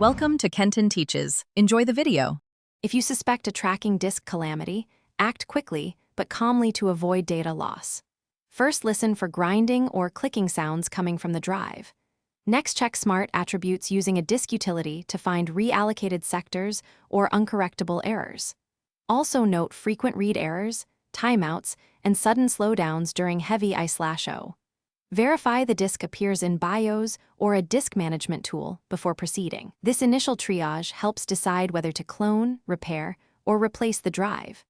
Welcome to Kenton Teaches. Enjoy the video. If you suspect a tracking disk calamity, act quickly but calmly to avoid data loss. First, listen for grinding or clicking sounds coming from the drive. Next, check smart attributes using a disk utility to find reallocated sectors or uncorrectable errors. Also note frequent read errors, timeouts, and sudden slowdowns during heavy I/O. Verify the disk appears in BIOS or a disk management tool before proceeding. This initial triage helps decide whether to clone, repair, or replace the drive.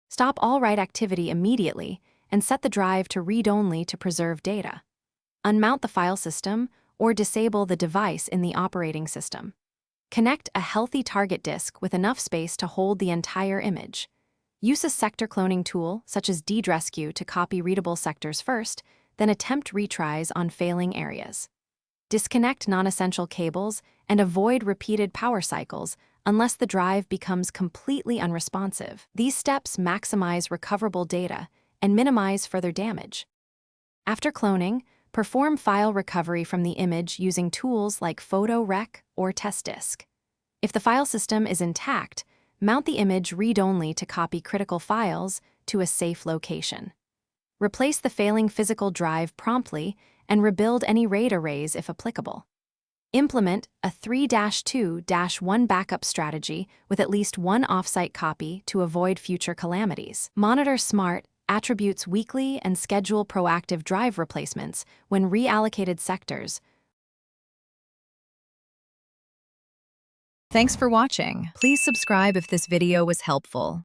Stop all write activity immediately and set the drive to read-only to preserve data. Unmount the file system or disable the device in the operating system. Connect a healthy target disk with enough space to hold the entire image. Use a sector cloning tool such as ddresq to copy readable sectors first, then attempt retries on failing areas. Disconnect non-essential cables and avoid repeated power cycles unless the drive becomes completely unresponsive. These steps maximize recoverable data and minimize further damage. After cloning, perform file recovery from the image using tools like PhotoRec or TestDisk. If the file system is intact, mount the image read-only to copy critical files to a safe location. Replace the failing physical drive promptly and rebuild any RAID arrays if applicable. Implement a 3-2-1 backup strategy with at least one offsite copy to avoid future calamities. Monitor smart attributes weekly and schedule proactive drive replacements when reallocated sectors. Thanks for watching. Please subscribe if this video was helpful.